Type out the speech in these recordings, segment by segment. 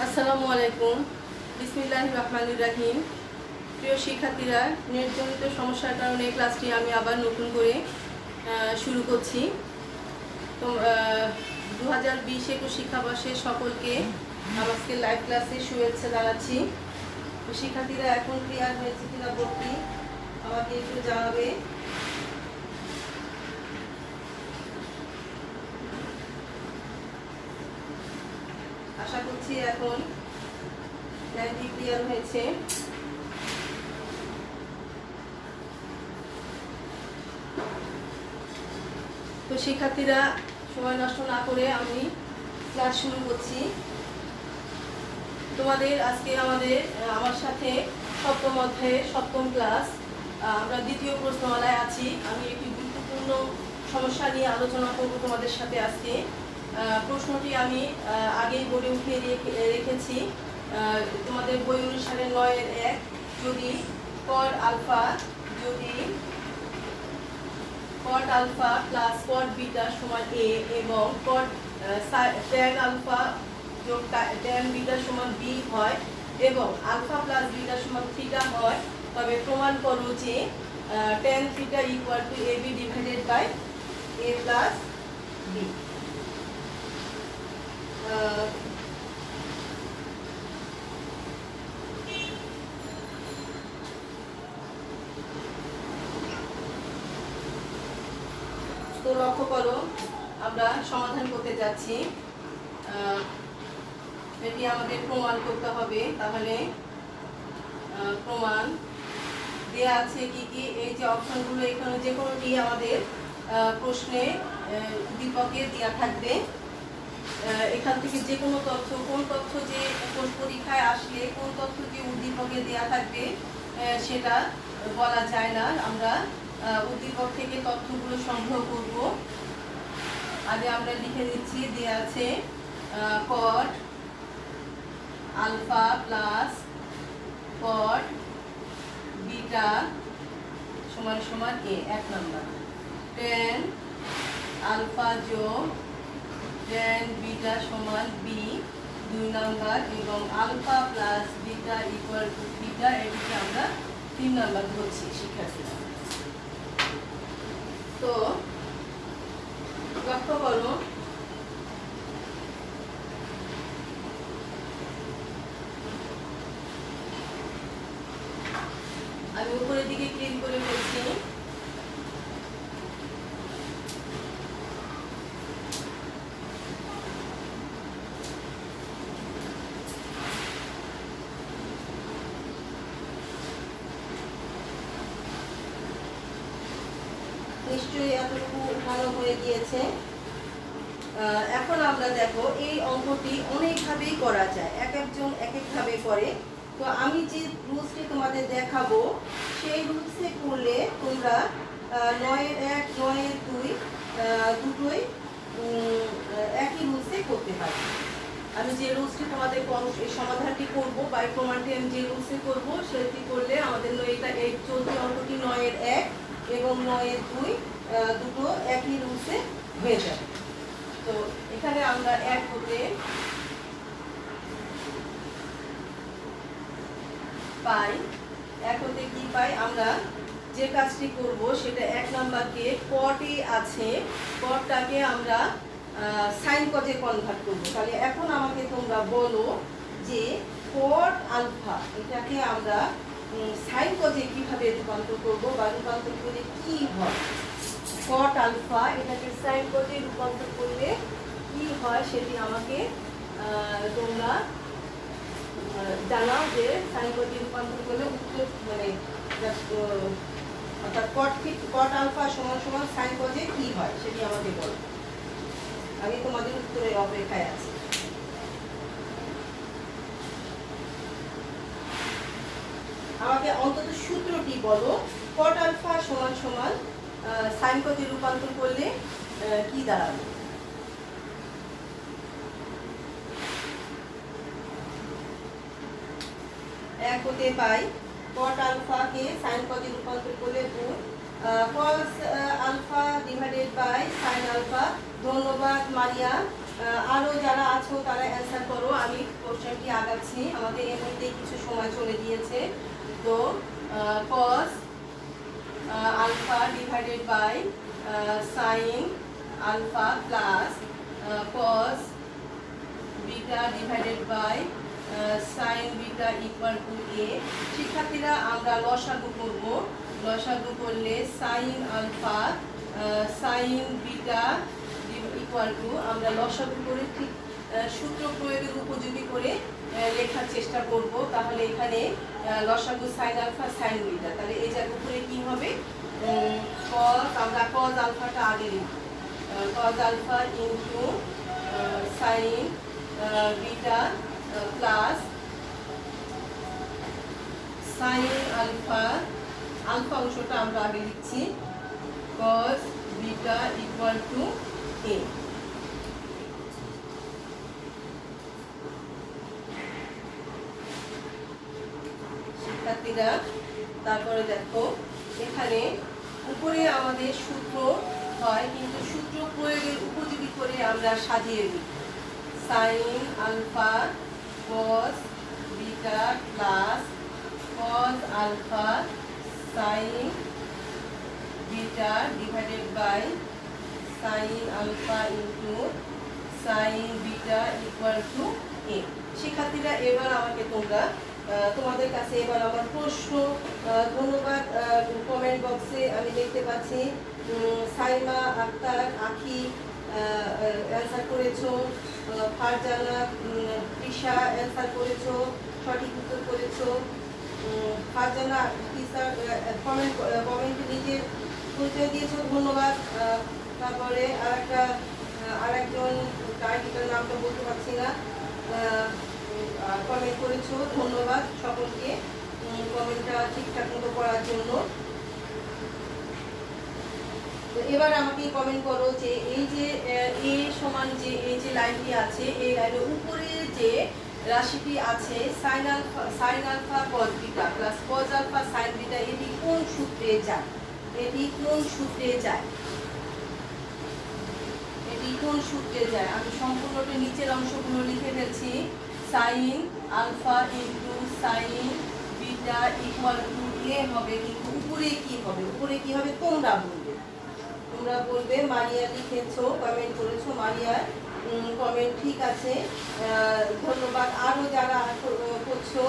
আসসালামু আলাইকুম। বিসমিল্লাহির রহমানির রহিম। প্রিয় শিক্ষার্থীরা, নেটজনিত সমস্যার কারণে ক্লাসটি আমি আবার নতুন করে শুরু করছি। তো 2020-21 শিক্ষাবর্ষের সকলকে আজকে লাইভ ক্লাসে শুভেচ্ছা জানাচ্ছি। তো শিক্ষার্থীরা এখন ক্লিয়ার হয়েছে কিনা বোর্ডটি আমাকে একটু জানাবে। আশা করছি এখন লাইনটি ক্লিয়ার হয়েছে। তো শিক্ষার্থীরা, সময় নষ্ট না করে আমি ক্লাস শুরু করছি। তোমাদের আজকে আমার সাথে সপ্তম অধ্যায়ের সপ্তম ক্লাস, আমরা দ্বিতীয় প্রশ্নমালায় আছি। আমি একটি গুরুত্বপূর্ণ সমস্যা নিয়ে আলোচনা করব তোমাদের সাথে আজকে। প্রশ্নটি আমি আগেই বোর্ডে উঠিয়ে রেখেছি। তোমাদের বই অনুসারে 9-1 যদি cot alpha plus cot beta সমান a এবং কট ট্যান আলফা যোগ ট্যান বিটা সমান b হয় এবং আলফা প্লাস বিটা সমান থিটা হয়, তবে প্রমাণ করো যে tan theta equal to ab divided by a plus b। তো লক্ষ্য করো, আমরা সমাধান করতে যাচ্ছি। এটি আমাদের প্রমাণ করতে হবে। তাহলে প্রমাণ দেয়া আছে কি কি, এই যে অপশনগুলো এখানে যে কোনোটি আমাদের প্রশ্নে উদ্দীপকে দেওয়া থাকবে। এখান থেকে যে কোনো তথ্য, কোন তথ্য যে পরীক্ষায় আসলে কোন তথ্য যে উদ্দীপকে দেওয়া থাকবে সেটা বলা যায় না। আমরা উদ্দীপক থেকে তথ্যগুলো সংগ্রহ করব। আগে আমরা লিখে দিচ্ছি, দেওয়া আছে cot alpha plus cot beta সমান সমান a, 1 নম্বর। ট্যান আলফা যোগ ট্যান বিটা সমান b, 2 নম্বর। এবং alpha plus beta equal to theta, এটিকে আমরা 3 নম্বর ধরছি শিক্ষার্থীরা। তো লক্ষ্য করো, আমি উপরের দিকে ক্লিক করে ফেলছি। নিশ্চয়ই এতটুকু ভালো হয়ে গিয়েছে। এখন আমরা দেখো, এই অঙ্কটি অনেকভাবেই করা যায়, এক একজন এক একভাবে করে। তো আমি যে রুলসটি তোমাদের দেখাবো সেই রুলসে করলে তোমরা 9-1 9-2 দুটোই একই রুলসে করতে পারবে। আমি যে রুলসটি তোমাদের এই সমাধানটি করবো বা এই প্রমাণটি আমি যে রুলসে করবো সেটি করলে আমাদের এটা এই চলতি অঙ্কটি 9-1 এবং 9-2 দুটো একই রুলসে হয়ে যাবে। তো এখানে আমরা এক হতে কি পাই, আমরা যে কাজটি করব সেটা 1 নাম্বারকে কটে আছে, কটটাকে আমরা সাইন কটে কনভার্ট করব। তাহলে এখন আমাকে তোমরা বলো যে কট আলফা এটাকে আমরা সাইন কটে কিভাবে রূপান্তর করব বা রূপান্তর করলে কি হয়। কট আলফা এটাকে সাইন কটে রূপান্তর করলে কি হয় সেটি আমাকে তোমরা জানাও যে সাইন কটে রূপান্তর করলে উত্তর মানে অর্থাৎ কট আলফা সমান সমান সাইন কটে কি হয় সেটি আমাকে বলো। আমি তোমাদের উত্তরের অপেক্ষায় আছি। আমাকে অন্তত সূত্রটি বলো, কট আলফা সমান সমান সাইন কটে রূপান্তর করলে কি দাঁড়াবে। এক হতে পাই কট আলফাকে সাইন কটে রূপান্তর করলে 2, cos alpha divided by sine alpha. ধন্যবাদ মারিয়া। আরও যারা আছো তারা অ্যান্সার করো, আমি কোশ্চেনটি আগাচ্ছি, আমাদের এমনিতেই কিছু সময় চলে গিয়েছে। তো cos alpha divided by sine alpha plus cos beta divided by sine beta equal to এ। শিক্ষার্থীরা আমরা লসাগু করব, লসাগু করলে sine alpha sine beta equal to, আমরা লসাগু করে ঠিক সূত্র প্রয়োগের উপযোগী করে লেখার চেষ্টা করব। তাহলে এখানে লসাগু সাইন আলফা সাইন বিটা, তাহলে এই জায়গার উপরে কি হবে, cos, আমরা cos আলফাটা আগে লিখব, cos alpha into sine beta plus sine alpha, alpha অংশটা আমরা আগে লিখছি, cos বিটা ইকুয়াল টু এ। শিক্ষার্থীরা তারপরে দেখো এখানে উপরে আমাদের সূত্র হয়, কিন্তু সূত্র প্রয়োগের উপযোগী করে আমরা সাজিয়ে দিই, sine alpha cos beta plus cos alpha sine beta divided by sine alpha into sine beta equal to এ। শিক্ষার্থীরা এবার আমাকে তোমরা তোমাদের কাছে এবার আমার প্রশ্ন, ধন্যবাদ। কমেন্ট বক্সে আমি দেখতে পাচ্ছি সাইমা আক্তার আখি অ্যান্সার করেছো, ফারজানা তৃষা অ্যান্সার করেছো, সঠিক উত্তর করেছো। ফারজানা তৃষা কমেন্টে নিজের পরিচয় দিয়েছো, ধন্যবাদ। তারপরে আরেকজন তার নামটা বলতে পারছি না, কমেন্ট করেছো, ধন্যবাদ সকলকে কমেন্টটা ঠিকঠাক মতো করার জন্য। তো এবার আমাকে কমেন্ট করো যে এই যে এ সমান যে এই যে লাইনটি আছে, এই লাইনের উপরে যে রাশিটি আছে sine alpha cos beta plus cos alpha sine beta, এটি কোন সূত্রে যায়, এটি কোন সূত্রে যায়, এটি কোন সূত্রে যায়। আমি সম্পূর্ণটা নিচের অংশগুলো লিখে ফেলছি, sine alpha into sine beta equal to A হবে, কিন্তু উপরে কি হবে, উপরে কি হবে তোমরা বলবে, তোমরা বলবে। মারিয়া লিখেছো, কমেন্ট করেছো, মারিয়া কমেন্ট ঠিক আছে, ধন্যবাদ। আরও যারা করছো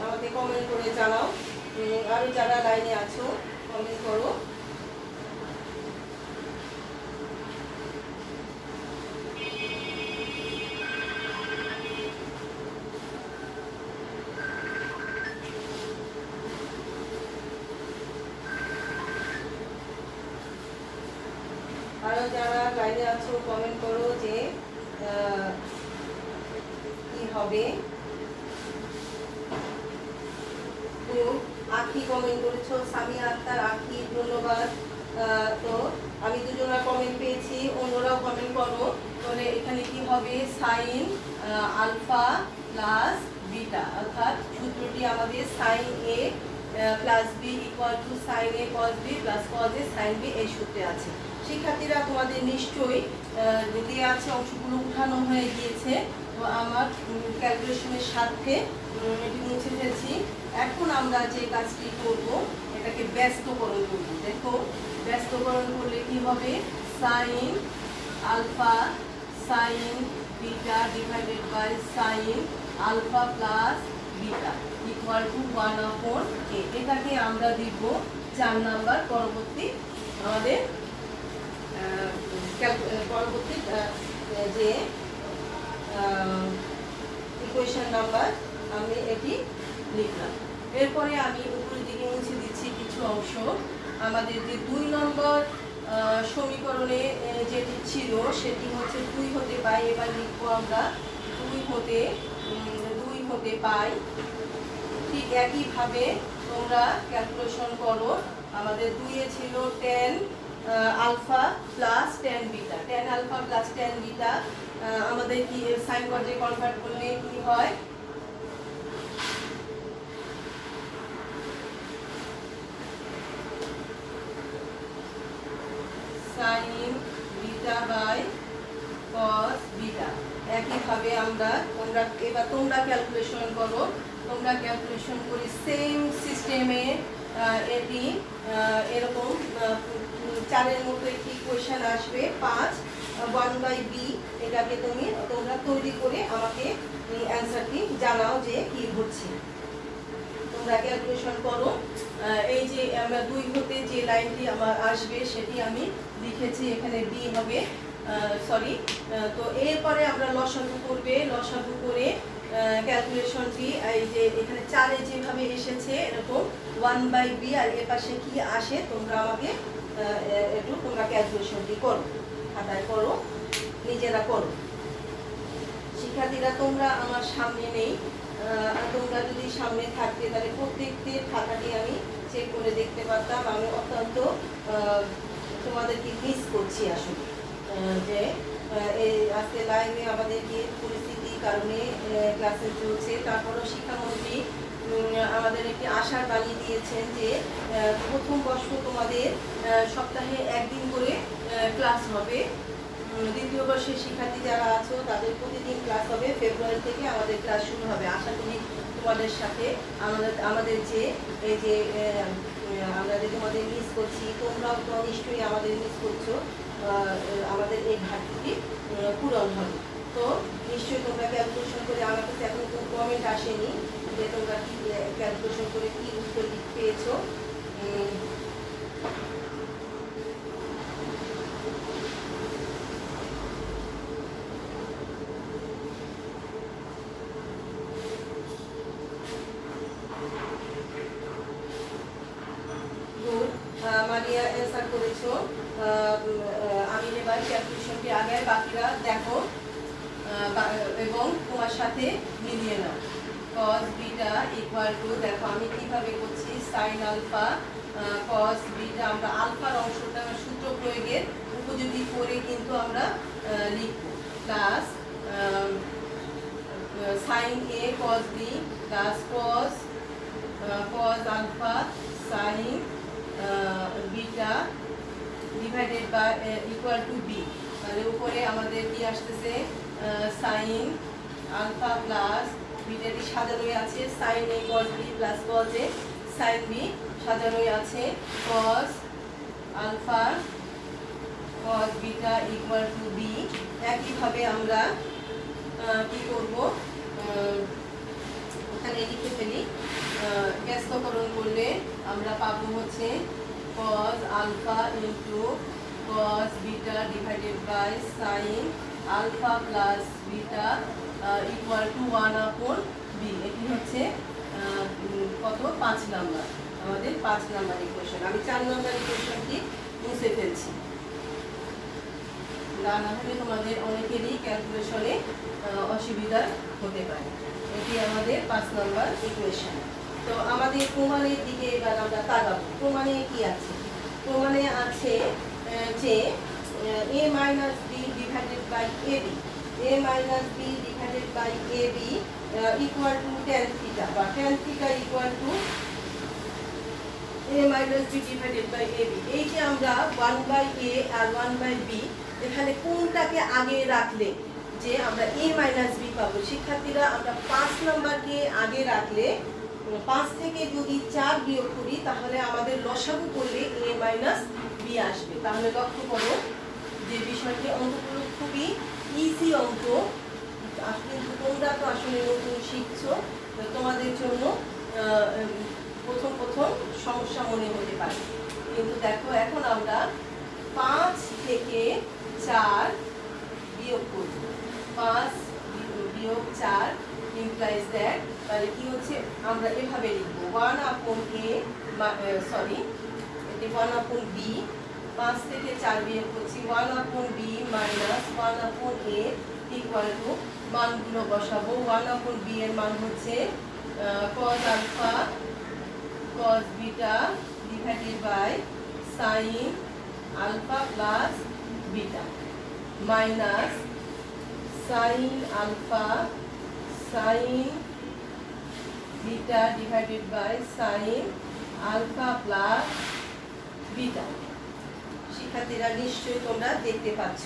আমাকে কমেন্ট করে জানাও, আরও যারা লাইনে আছো কমেন্ট করো। আরো যারা লাইনে আছো কমেন্ট করো যে কি হবে। তো আখি কমেন্ট করেছো, সামিয়া আক্তার আখি, ধন্যবাদ। তো আমি দুজনের কমেন্ট পেয়েছি, অন্যরাও কমেন্ট করো। তাহলে এখানে কি হবে, সাইন আলফা প্লাস বিটা, অর্থাৎ সূত্রটি আমাদের sine A plus b equal to sine a cos b plus cos a sine b, এই সূত্রে আছে। শিক্ষার্থীরা তোমাদের নিশ্চয়ই দেওয়া আছে, অংশগুলো উঠানো হয়ে গিয়েছে। তো আমার ক্যালকুলেশনের সাথে এটি মুছে ফেলছি। এখন আমরা যে কাজটি করব, এটাকে ব্যস্তকরণ করব। দেখো ব্যস্তকরণ করলে কি হবে, sine alpha sine beta divided by sine alpha plus beta equal to 1/a। এটাকে আমরা দিব 4 নাম্বার পরবর্তী আমাদের পরবর্তী যে ইকুয়েশন নাম্বার আমি এটি লিখলাম। এরপরে আমি উপরের দিকে মুছে দিচ্ছি কিছু অংশ। আমাদের যে 2 নম্বর সমীকরণে যেটি ছিল সেটি হচ্ছে 2 হতে পাই, এবার লিখবো আমরা 2 হতে পাই। ঠিক একইভাবে তোমরা ক্যালকুলেশন করো। আমাদের 2 এ ছিল tan alpha plus tan beta, tan alpha plus tan beta আমাদের কি সাইন কজে কনভার্ট করলে কি হয়, সাইন বিটা বাই cos একইভাবে তোমরা এবার ক্যালকুলেশন করো। তোমরা ক্যালকুলেশন করে সেম সিস্টেমে এটি এরকম 4-এর মতো একটি ইকুয়েশন আসবে 5 1/b। এটাকে তোমরা তৈরি করে আমাকে অ্যান্সারটি জানাও যে কি হচ্ছে। তোমরা ক্যালকুলেশন করো। এই যে আমরা 2 হতে যে লাইনটি আমার আসবে সেটি আমি লিখেছি এখানে b হবে, সরি। তো এরপরে আমরা লসাগু করে ক্যালকুলেশনটি এই যে এখানে 4-এ যেভাবে এসেছে এরকম 1/b আর এর পাশে কি আসে তোমরা আমাকে তোমরা ক্যালকুলেশনটি করো, খাতায় করো, নিজেরা করো। শিক্ষার্থীরা তোমরা আমার সামনে নেই, তোমরা যদি সামনে থাকতে তাহলে প্রত্যেকটির খাতাটি আমি চেক করে দেখতে পারতাম। আমি অত্যন্ত তোমাদেরকে মিস করছি আসলে, যে এই আজকে লাইভে আমাদের কি পরিস্থিতির কারণে ক্লাসে চলছে। তারপরও শিক্ষামন্ত্রী আমাদের একটি আশার বাণী দিয়েছেন যে প্রথম বর্ষ তোমাদের সপ্তাহে 1 দিন করে ক্লাস হবে। দ্বিতীয় বর্ষের শিক্ষার্থী যারা আছো তাদের প্রতিদিন ক্লাস হবে। ফেব্রুয়ারি থেকে আমাদের ক্লাস শুরু হবে। আশা করি তোমাদের সাথে আমাদের যে এই যে আমরা যে তোমাদের মিস করছি, তোমরাও তো নিশ্চয়ই আমাদের মিস করছো, আমাদের এই ঘাটতিটি পূরণ হবে। তো নিশ্চয়ই তোমরা ক্যালকুলেশন করে, আমার কাছে এখন কোনো কমেন্ট আসেনি যে তোমরা কি ক্যালকুলেশন করে কি উত্তর পেয়েছো। মারিয়া অ্যান্সার করেছো। আমি এবার ক্যালকুলেশনটি আগে, বাকিরা দেখো এবং তোমার সাথে মিলিয়ে নাও। cos বিটা ইকুয়াল টু, দেখো আমি কিভাবে করছি, sin আলফা cos বিটা, আমরা আলফার অংশটা সূত্র প্রয়োগের উপযোগী করে কিন্তু আমরা লিখব, plus sin a cos b plus cos alpha sin beta divided by equal to b. তাহলে উপরে আমাদের কি আসতেছে, সাইন আলফা প্লাস বিটাটি সাজানোই আছে, sine a cos b plus cos a sine b সাজানোই আছে, cos alpha cos beta equal to b. একইভাবে আমরা কি করব, এখানে লিখে ফেলি, ব্যস্তকরণ করলে আমরা পাবো হচ্ছে cos alpha into cos beta divided by sine alpha plus beta equal to 1/b। এটি হচ্ছে কত, 5 নাম্বার, আমাদের 5 নাম্বার ইকুয়েশন। আমি 4 নাম্বার ইকুয়েশনটি মুছে ফেলছি, না হলে তোমাদের অনেকেরই ক্যালকুলেশনে অসুবিধা হতে পারে। এটি আমাদের 5 নাম্বার ইকুয়েশন। তো আমাদের প্রমাণের দিকে এবার আমরা তাকাবো। প্রমাণে কি আছে? প্রমাণে আছে যে a minus B divided by ab, a minus B divided by ab equal to tan theta, বা tan theta equal to a minus B divided by ab। এই যে আমরা 1/a আর 1/b, এখানে কোনটাকে আগে রাখলে যে আমরা a মাইনাস বি পাবো। শিক্ষার্থীরা, আমরা 5 নাম্বারকে আগে রাখলে 5 থেকে যদি 4 বিয়োগ করি তাহলে আমাদের লসাগু করলে a মাইনাস বি আসবে। তাহলে লক্ষ্য করো যে বিষয়টি অঙ্কগুলো খুবই ইজি অঙ্ক, কিন্তু তোমরা তো আসলে নতুন শিখছো, তোমাদের জন্য প্রথম সমস্যা মনে হতে পারে। কিন্তু দেখো এখন আমরা 5 থেকে 4 বিয়োগ করব, 5 বিয়োগ 4 implies that, তাহলে কি হচ্ছে, আমরা এভাবে লিখব 1/a, সরি এটি 1/b, 5 থেকে 4 বিয়োগ করছি, 1/b minus 1/a equal to, মানগুলো বসাবো। 1/b এর মান হচ্ছে cos alpha cos beta divided by sin alpha plus beta minus sin alpha sin beta divided by sin alpha plus beta. শিক্ষার্থীরা, নিশ্চয়ই তোমরা দেখতে পাচ্ছ।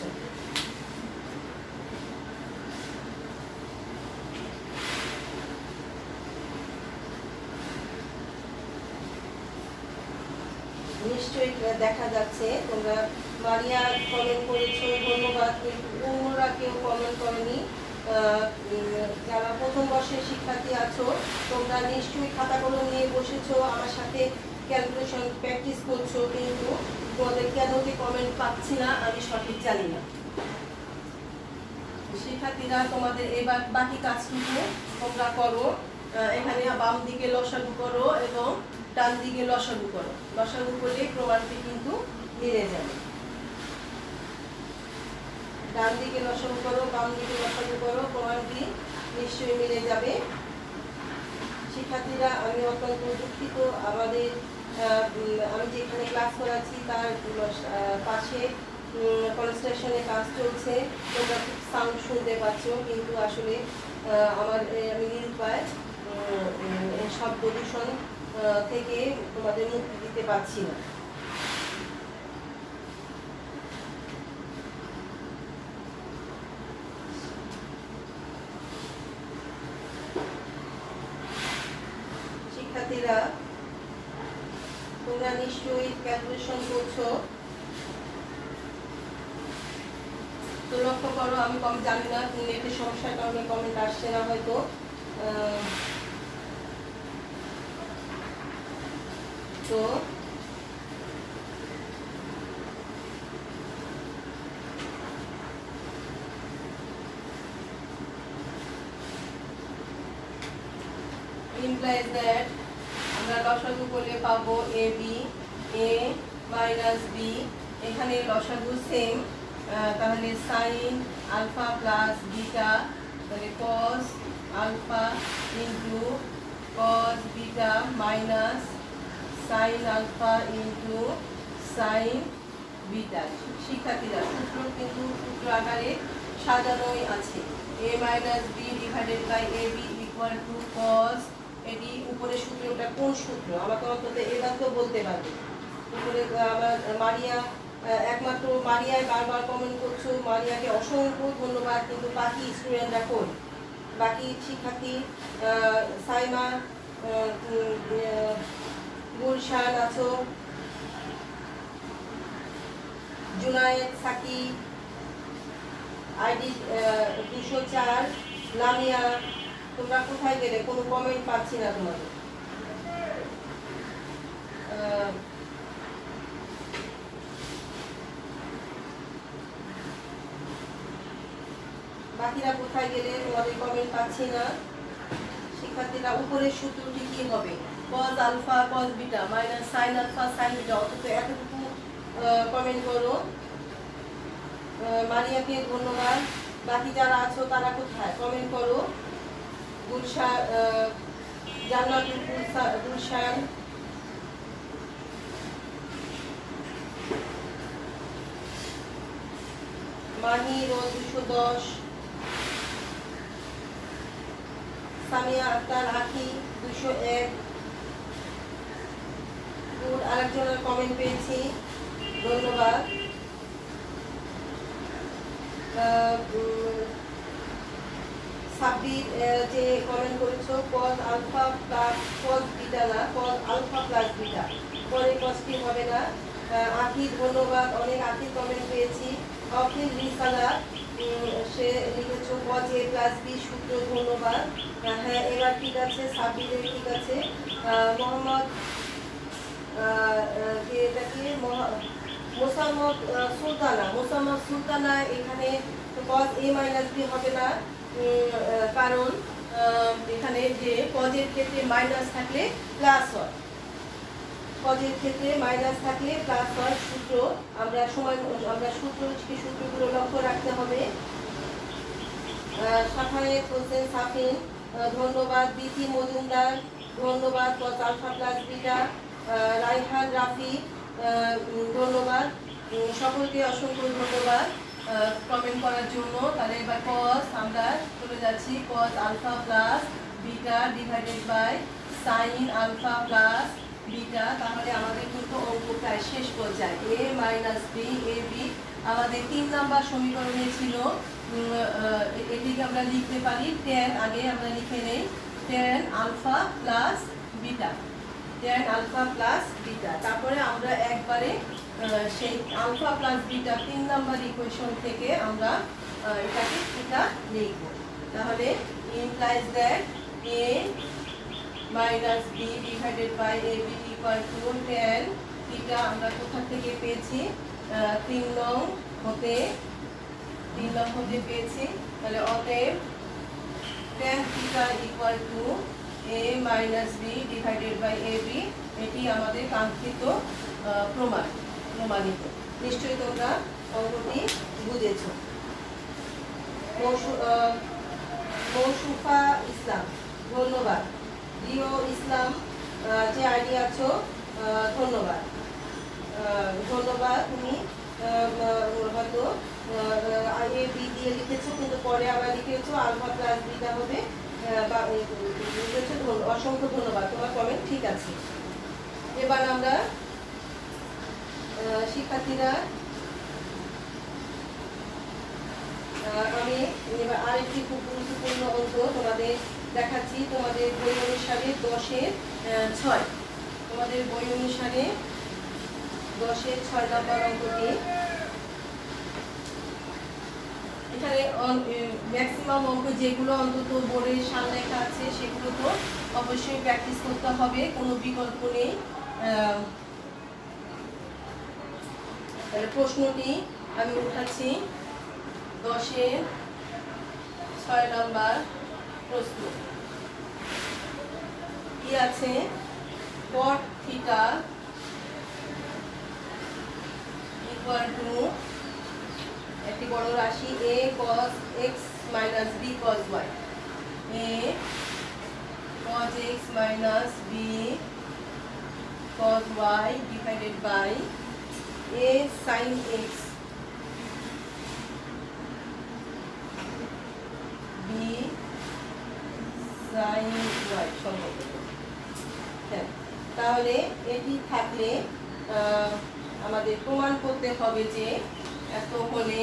নিশ্চয়ই দেখা যাচ্ছে। তোমরা মারিয়া কমেন্ট করেছো, ধন্যবাদ। কিন্তু অন্যরা কেউ কমেন্ট করেনি। যারা প্রথম বর্ষের শিক্ষার্থী আছো তোমরা নিশ্চয়ই খাতা কলম নিয়ে বসেছো, আমার সাথে ক্যালকুলেশন প্র্যাকটিস করছো, কিন্তু তোমাদের কেন যে কমেন্ট পাচ্ছি না আমি সঠিক জানি না। শিক্ষার্থীরা তোমাদের এবার বাকি কাজটুকু তোমরা করো। এখানে বাম দিকে লসাগু করো এবং ডান দিকে লসাগু করো। লসাগু করলে প্রমাণটি কিন্তু মিলে যাবে। ডান দিকে লসাগু করো, বাম দিকে লসাগু করো, প্রমাণটি নিশ্চয়ই মিলে যাবে। শিক্ষার্থীরা আমি অত্যন্ত দুঃখিত, আমাদের আমি যেখানে ক্লাস করাচ্ছি তার পাশে কনস্ট্রাকশনের কাজ চলছে। তোমরা খুব সাউন্ড শুনতে পাচ্ছ, কিন্তু আসলে আমি নিরুপায় শব্দ দূষণ থেকে তোমাদের মুক্তি দিতে পারছি না। শিক্ষার্থীরা তোমরা নিশ্চয়ই ক্যালকুলেশন করছো, তো লক্ষ্য করো। আমি জানি না নেটের সমস্যার কারণে কমেন্ট আসছে না হয়তো। তো implies that আমরা লসাগু করলে পাবো a মাইনাস b। এখানে লসাগু সেম, তাহলে সাইন আলফা প্লাস বিটা, তাহলে cos alpha into cos beta minus sine alpha into sine beta. শিক্ষার্থীরা সূত্র কিন্তু সূত্র আকারে সাজানোই আছে। a minus b divided by ab equal to cos. এটি উপরে সূত্রটা কোন সূত্র আমাকে অন্তত এবার তো বলতে পারবে। উপরে আমার মারিয়া, একমাত্র মারিয়ায় বারবার কমেন্ট করছো, মারিয়াকে অসংখ্য ধন্যবাদ। কিন্তু বাকি স্টুডেন্টরা কোন? বাকি শিক্ষার্থী সাইমা, গুলশান আছো, জুনায়েদ, সাকি, আইডি 204, লামিয়া, তোমরা কোথায় গেলে? কোনো কমেন্ট পাচ্ছি না তোমাদের। বাকিরা কোথায় গেলে? তোমাদের কমেন্ট পাচ্ছি না। শিক্ষার্থীরা উপরের সূত্রটি কি হবে? cos alpha cos beta minus sin alpha sin beta. অন্তত এতটুকু কমেন্ট করো। মারিয়াকে ধন্যবাদ। বাকি যারা আছো তারা কোথায়? কমেন্ট করো। গুলশান, জান্নাতুল গুলশান, মাহি রোজ 210, সামিয়া আক্তার আখি 201। আরেকজনের কমেন্ট পেয়েছি, ধন্যবাদ। সাব্বির যে কমেন্ট করেছো cos alpha plus cos beta না, cos আলফা প্লাস বিটা, পরে কষ্টি হবে না। আখি ধন্যবাদ, অনেক আখি কমেন্ট পেয়েছি। অখিল রিসালা সে লিখেছো cos a প্লাস b সূত্র, ধন্যবাদ। হ্যাঁ এবার ঠিক আছে, সাব্বিরের ঠিক আছে। মোহাম্মদ মোসাম্মদ সুলতানা এখানে cos a মাইনাস b হবে না, কারণ এখানে যে কজের ক্ষেত্রে মাইনাস থাকলে প্লাস হয়, কজের ক্ষেত্রে মাইনাস থাকলে প্লাস হয়। সূত্র আমরা সূত্রগুলো লক্ষ্য রাখতে হবে। সাফায়েত হোসেন সাফিন ধন্যবাদ। বিথি মজুমদার ধন্যবাদ। cos alpha plus beta. Raihan Rafi ধন্যবাদ। সকলকে অসংখ্য ধন্যবাদ কমেন্ট করার জন্য। তাহলে এবার cos আমরা চলে যাচ্ছি cos alpha plus beta divided by sine alpha plus beta. তাহলে আমাদের কিন্তু অঙ্ক প্রায় শেষ পর্যায়ে। a minus b a b আমাদের 3 নাম্বার সমীকরণে ছিল। এটিকে আমরা লিখতে পারি tan, আগে আমরা লিখে নেই tan alpha plus beta. Tan alpha plus beta. তারপরে আমরা একবারে সেই alpha plus beta 3 number equation থেকে আমরা এটাকে থিটা লিখব। তাহলে implies that a minus b divided by ab equal to tan theta আমরা কোথা থেকে পেয়েছি? 3 নং হতে পেয়েছি। তাহলে অতএব tan theta equal to a minus b divided by ab, এটি আমাদের কাঙ্ক্ষিত প্রমাণিত। নিশ্চয়ই তোমরা অঙ্কটি বুঝেছ। মৌসুফা ইসলাম, ধন্যবাদ। রিও ইসলাম, যে আইডি আছো, ধন্যবাদ। তুমি হয়তো এ বি দিয়ে লিখেছো, কিন্তু পরে আবার লিখেছো আলফা প্লাস বিটা হবে, অসংখ্য ধন্যবাদ, তোমার কমেন্ট ঠিক আছে। এবার আমরা শিক্ষার্থীরা আমি এবার আরেকটি খুব গুরুত্বপূর্ণ অঙ্ক তোমাদের দেখাচ্ছি। তোমাদের বই অনুসারে 10-এর 6, তোমাদের বই অনুসারে 10-এর 6 নম্বর অঙ্কটি। এখানে ম্যাক্সিমাম অঙ্ক যেগুলো অন্তত বোর্ডের সামনে লেখা আছে সেগুলো তো অবশ্যই প্র্যাকটিস করতে হবে, কোনো বিকল্প নেই। তাহলে প্রশ্নটি আমি উঠাচ্ছি, 10-এর 6 নম্বর প্রশ্ন। কি আছে? cot থিটা ইকুয়াল টু একটি বড় রাশি a cos x minus b cos y, a cos x minus b cos y divided by a sin x b sin y সম্পর্কিত। হ্যাঁ, তাহলে এটি থাকলে আমাদের প্রমাণ করতে হবে যে এত হলে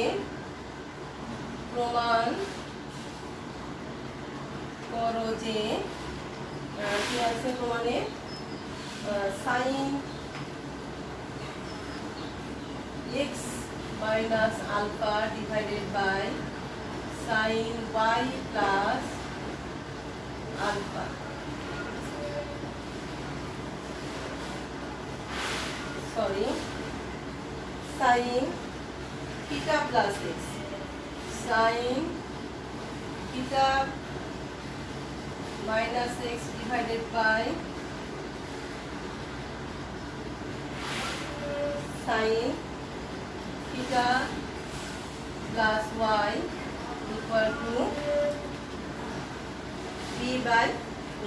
প্রমাণ করো যে কি আছে প্রমাণে, sign x minus alpha divided by sin y plus alpha, sorry, sin theta plus x, sin theta minus x divided by sin theta plus y equal to b by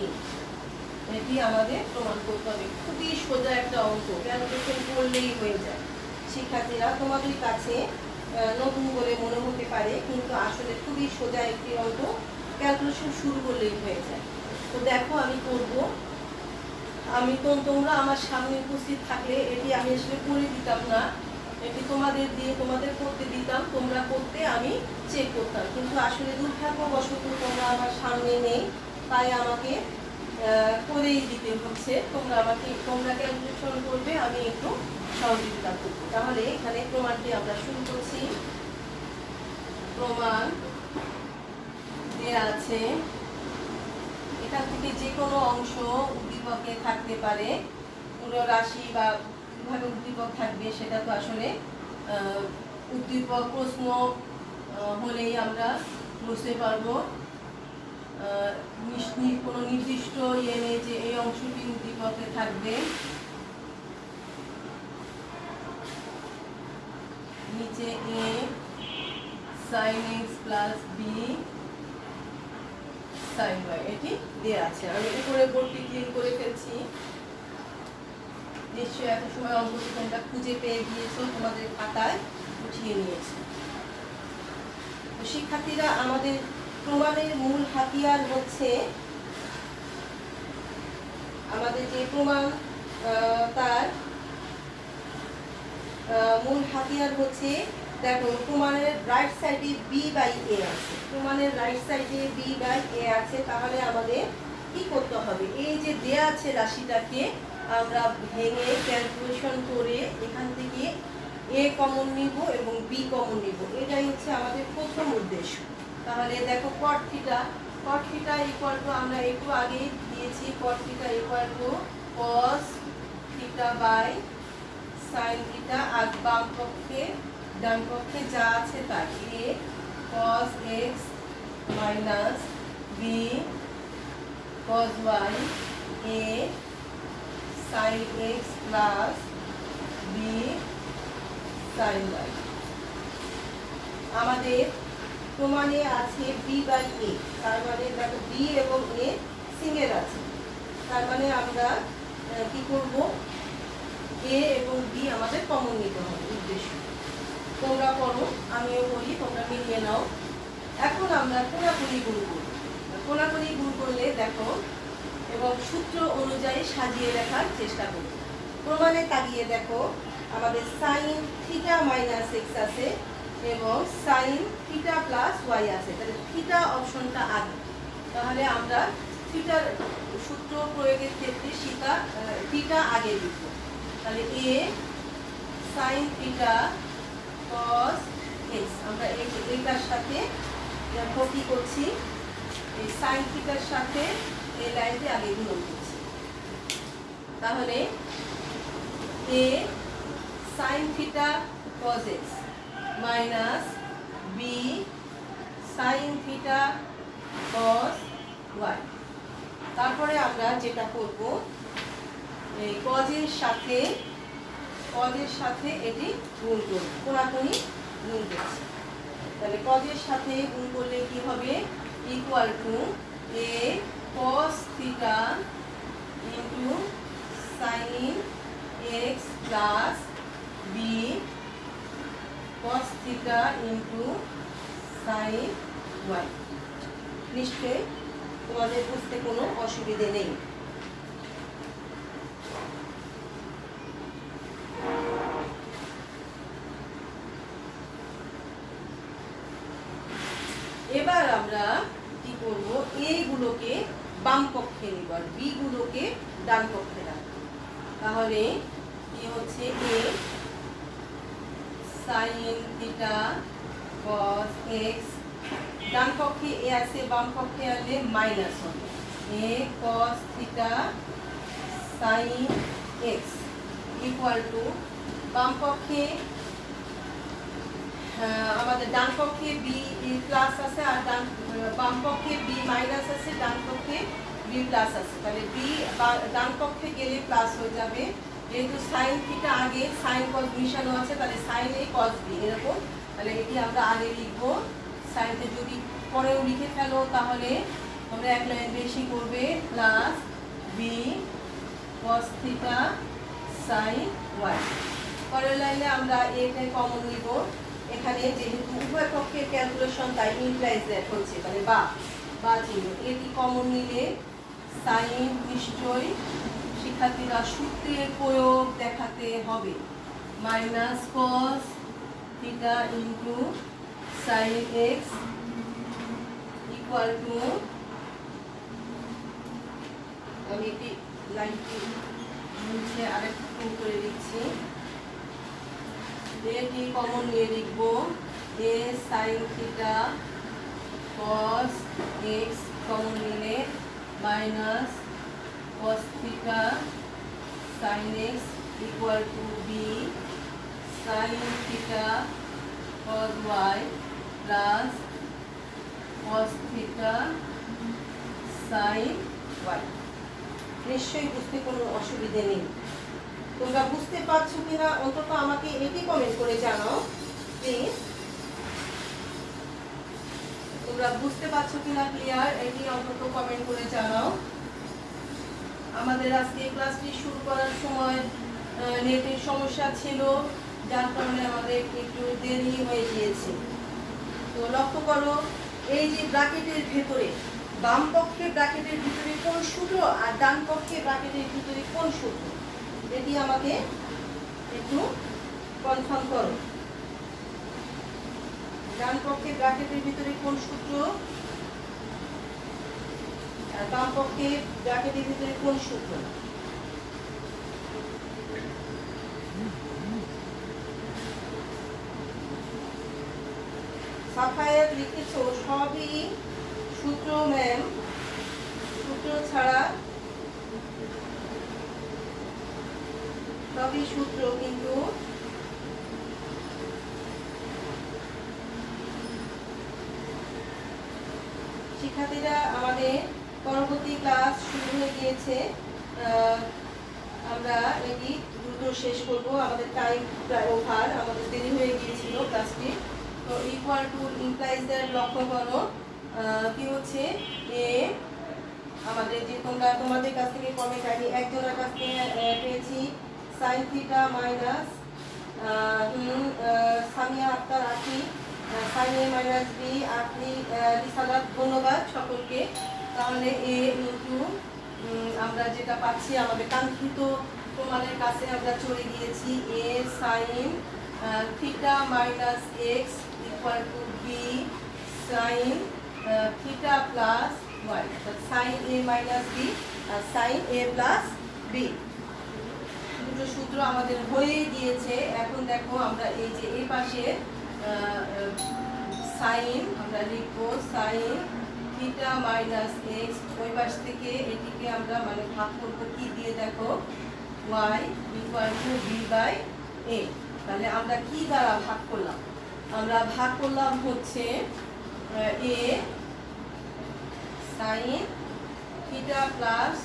e। এটি আমাদের প্রমাণ করতে হবে। খুবই সোজা একটা অঙ্ক, ক্যালকুলেশন করলেই হয়ে যায়। শিক্ষার্থীরা, তোমাদের কাছে নতুন বলে মনে হতে পারে, কিন্তু আসলে খুবই সোজা একটি অঙ্ক, ক্যালকুলেশন শুরু করলেই হয়ে যায়। তো দেখো আমি করব, আমি তো তোমরা আমার সামনে উপস্থিত থাকলে এটি আমি আসলে করে দিতাম না, এটি তোমাদের করতে দিতাম, তোমরা করতে আমি চেক করতাম, কিন্তু আসলে দুর্ভাগ্যবশত তোমরা আমার সামনে নেই, তাই আমাকে করেই দিতে হচ্ছে। তোমরা ক্যালকুলেশন করবে, আমি একটু সহযোগিতা করব। তাহলে এখানে প্রমাণটি আমরা শুরু করছি। প্রমাণ দেয়া আছে, এখান থেকে যে কোনো অংশ উদ্দীপকে থাকতে পারে, পুরো রাশি বা কিভাবে উদ্দীপক থাকবে সেটা তো আসলে উদ্দীপক প্রশ্ন হলেই আমরা বুঝতে পারবো। কোনো নির্দিষ্ট ইয়ে নেই যে এই অংশটি উদ্দীপকে থাকবে। নিচে a sin x plus b sin y এটি দেয়া আছে। আমি উপরে বোর্ডটি ক্লিন করে ফেলছি। নিশ্চয়ই এত সময় অঙ্কটি তোমরা খুঁজে পেয়ে গিয়েছো, তোমাদের খাতায় উঠিয়ে নিয়েছো। তো শিক্ষার্থীরা, আমাদের প্রমাণের মূল হাতিয়ার হচ্ছে, আমাদের যে প্রমাণ তার মূল হাতিয়ার হচ্ছে, দেখো প্রমাণের রাইট সাইডে বি বাই এ আছে, প্রমাণের রাইট সাইডে বি বাই এ আছে। তাহলে আমাদের কি করতে হবে? এই যে দেয়া আছে রাশিটাকে আমরা ভেঙে ক্যালকুলেশন করে এখান থেকে এ কমন নিব এবং বি কমন নিব, এটাই হচ্ছে আমাদের প্রথম উদ্দেশ্য। তাহলে দেখো কট থিটা ইকুয়াল টু, আমরা একটু আগে দিয়েছি, cot theta equal to cos theta by sine theta, আর বাম পক্ষে ডান পক্ষে যা আছে তাই A cos X minus B cos Y A sine X plus B sine Y. আমাদের প্রমাণে আছে বি বাই এ, তার মানে দেখো বি এবং এ সিঙ্গেল আছে, তার মানে আমরা কি করব, এ এবং বি আমাদের কমন নিতে হবে উদ্দেশ্য। তোমরা করো, আমিও করি, তোমরা মিলিয়ে নাও। এখন আমরা কোনাকুনি গুণ করব। কোনাকুনি গুণ করলে দেখো এবং সূত্র অনুযায়ী সাজিয়ে লেখার চেষ্টা করব। প্রমাণে তাকিয়ে দেখো আমাদের সাইন থিটা মাইনাস এক্স আছে এবং সাইন থিটা প্লাস ওয়াই আছে, তাহলে থিটা অপশনটা আগে। তাহলে আমরা থিটার সূত্র প্রয়োগের ক্ষেত্রে থিটা আগে লিখব। তাহলে A sine theta cos x, আমরা এইটার সাথে কপি করছি, এই সাইন থিটার সাথে এই লাইনটি আগে গুণন করছি। তাহলে A sine theta cos X minus B sine theta cos Y. তারপরে আমরা যেটা করব, এই কজের সাথে এটি গুণ করব, কোনাকুনি গুণ করছি। তাহলে কজের সাথে গুণ করলে কি হবে, equal to A cos theta into sine X plus B cos theta into sin y। নিশ্চয়ই তোমাদের বুঝতে কোনো অসুবিধে নেই। এবার আমরা কি করব, এ গুলোকে বাম পক্ষে নিব আর বি গুলোকে ডান পক্ষে রাখবো। তাহলে কি হচ্ছে, A sine theta cos X, ডান পক্ষে এ আছে, বাম পক্ষে আসলে মাইনাস হবে, A cos theta sine X equal to, বাম পক্ষে আমাদের ডান পক্ষে বি প্লাস আছে আর বাম পক্ষে বি মাইনাস আছে, ডান পক্ষে বি প্লাস আছে। তাহলে বি ডান পক্ষে গেলে প্লাস হয়ে যাবে, যেহেতু সাইন থিটা আগে সাইন কস মিশানো আছে, তাহলে সাইন এ কস বি এরকম। তাহলে এটি আমরা আগে লিখবো, সাইনতে যদি পরেও লিখে ফেলো তাহলে আমরা এক লাইন বেশি করবে, plus B cos theta sine Y. পরের লাইনে আমরা এটা কমন নিব, এখানে যেহেতু উভয় পক্ষের ক্যালকুলেশন তাই ইমপ্লাইজ দ্যাট হচ্ছে, তাহলে বা চিহ্ন, এটি কমন নিলে সাইন, নিশ্চয়ই শিক্ষার্থীরা সূত্রের প্রয়োগ দেখাতে হবে, minus cos theta into sine X equal two, আমি এটি লাইনটি মুছে আরেকটু করে দিচ্ছি, এটি কমন নিয়ে লিখব, A sine theta cos X common নিলে মাইনাস cos theta sin x equal to b sin theta cos y plus cos theta sin y। নিশ্চয়ই বুঝতে কোনো অসুবিধে নেই। তোমরা বুঝতে পারছো কিনা অন্তত আমাকে এটি কমেন্ট করে জানাও প্লিজ। তোমরা বুঝতে পারছো কিনা ক্লিয়ার, এটি অন্তত কমেন্ট করে জানাও। আমাদের আজকে ক্লাসটি শুরু করার সময় নেটের সমস্যা ছিল, যার কারণে আমাদের একটু দেরি হয়ে গিয়েছে। তো লক্ষ্য করো, এই যে ব্র্যাকেটের ভেতরে বাম পক্ষে ব্র্যাকেটের ভিতরে কোন সূত্র আর ডান পক্ষে ব্র্যাকেটের ভিতরে কোন সূত্র, এটি আমাকে একটু কনফার্ম করো। ডান পক্ষে ব্র্যাকেটের ভিতরে কোন সূত্র আর বাম পক্ষে ব্র্যাকেটের ভিতরে কোন সূত্র? সাফায়াত লিখেছো সবই সূত্র ম্যাম, সূত্র ছাড়া সবই সূত্র, কিন্তু শিক্ষার্থীরা আমাদের পরবর্তী ক্লাস শুরু হয়ে গিয়েছে। আমরা এটি দ্রুত শেষ করব, আমাদের টাইম প্রায় ওভার, আমাদের দেরি হয়ে গিয়েছিল ক্লাসটি। তো ইকুয়াল টু ইমপ্লাইজদের লক্ষ্য করো কি হচ্ছে এ, আমাদের যে তোমাদের কাছ থেকে কমেন্ট আইডি একজনের কাছ থেকে পেয়েছি sine theta minus Samia Akter Akhi, sine A minus B আখি রিসালাত, ধন্যবাদ সকলকে। তাহলে এ ইন্টু আমরা যেটা পাচ্ছি আমাদের কাঙ্ক্ষিত প্রমাণের কাছে আমরা চলে গিয়েছি, A sine theta minus X equal to B sine theta plus Y, sine A minus B আর সাইন এ প্লাস বি। দুটো সূত্র আমাদের হয়ে গিয়েছে। এখন দেখো আমরা এই যে এই পাশে সাইন আমরা লিখবো সাইন থিটা মাইনাস এক্স, ওই পাশ থেকে এটিকে আমরা মানে ভাগ করবো কি দিয়ে দেখো Y equal to B by A. তাহলে আমরা কি দ্বারা ভাগ করলাম? আমরা ভাগ করলাম হচ্ছে A sine theta plus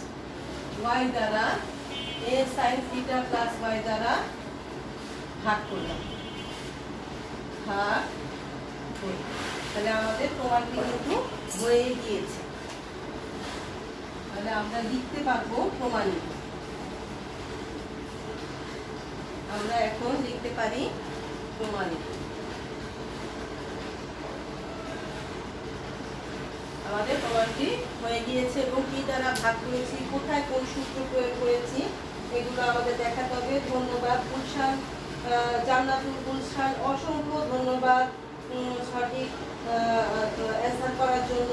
Y দ্বারা, এ সাইন থিটা প্লাস ওয়াই দ্বারা ভাগ করলাম, ভাগ করি। তাহলে আমাদের প্রমাণটি কিন্তু হয়ে গিয়েছে। তাহলে আমরা লিখতে পারবো প্রমাণিত। আমরা এখন লিখতে পারি প্রমাণিত। আমাদের প্রমাণটি হয়ে গিয়েছে এবং কি দ্বারা ভাগ করেছি, কোথায় কোন সূত্র প্রয়োগ করেছি এগুলো আমাদের দেখাতে হবে। ধন্যবাদ গুলশান, জান্নাতুল গুলশান, অসংখ্য ধন্যবাদ সঠিক অ্যান্সার করার জন্য।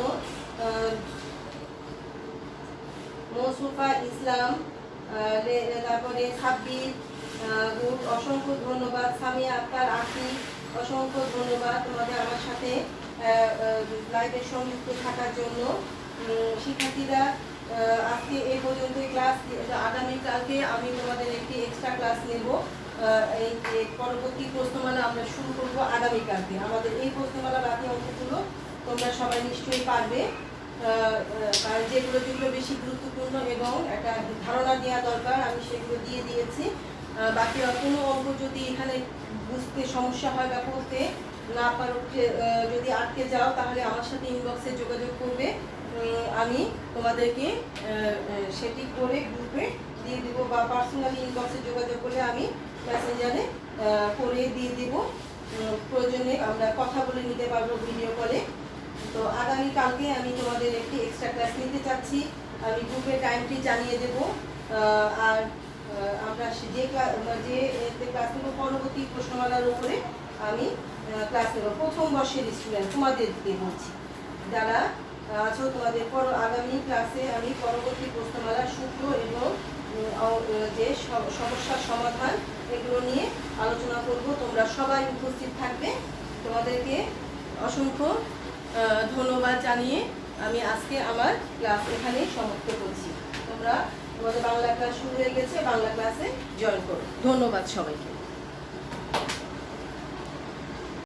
মৌসুফা ইসলাম, তারপরে সাব্বির, অসংখ্য ধন্যবাদ। সামিয়া আক্তার আখি, অসংখ্য ধন্যবাদ তোমাদের আমার সাথে লাইভে সংযুক্ত থাকার জন্য। শিক্ষার্থীরা আজকে এই পর্যন্ত ক্লাস, আগামীকালকে আমি তোমাদের একটি এক্সট্রা ক্লাস নেব। এই যে পরবর্তী প্রশ্নমালা আমরা শুরু করবো আগামীকালকে। আমাদের এই প্রশ্নমালা বাকি অঙ্কগুলো তোমরা সবাই নিশ্চয়ই পারবে, যেগুলো যেগুলো বেশি গুরুত্বপূর্ণ এবং একটা ধারণা দেওয়া দরকার আমি সেগুলো দিয়ে দিয়েছি। বাকি কোনো অঙ্ক যদি এখানে বুঝতে সমস্যা হয় বা পড়তে না পারো, যদি আটকে যাও তাহলে আমার সাথে ইনবক্সে যোগাযোগ করবে, আমি তোমাদেরকে সেটি করে গ্রুপে দিয়ে দেবো বা পার্সোনালি ইনবক্সে যোগাযোগ করলে আমি মেসেঞ্জারে করে দিয়ে দেবো। প্রয়োজনে আমরা কথা বলে নিতে পারবো ভিডিও কলে। তো আগামীকালকে আমি তোমাদের একটি এক্সট্রা ক্লাস নিতে চাচ্ছি, আমি গ্রুপে টাইমটি জানিয়ে দেবো। আর আমরা যে ক্লাস নেব পরবর্তী প্রশ্নমালার উপরে আমি ক্লাস নেব। প্রথম বর্ষের স্টুডেন্ট তোমাদেরকে বলছি, যারা আছো তোমাদের আগামী ক্লাসে আমি পরবর্তী প্রশ্নমালার সূত্র এবং যে সমস্যার সমাধান এগুলো নিয়ে আলোচনা করব। তোমরা সবাই উপস্থিত থাকবে। তোমাদেরকে অসংখ্য ধন্যবাদ জানিয়ে আমি আজকে আমার ক্লাস এখানেই সমাপ্ত করছি। তোমাদের বাংলা ক্লাস শুরু হয়ে গেছে, বাংলা ক্লাসে জয়েন করো। ধন্যবাদ সবাইকে।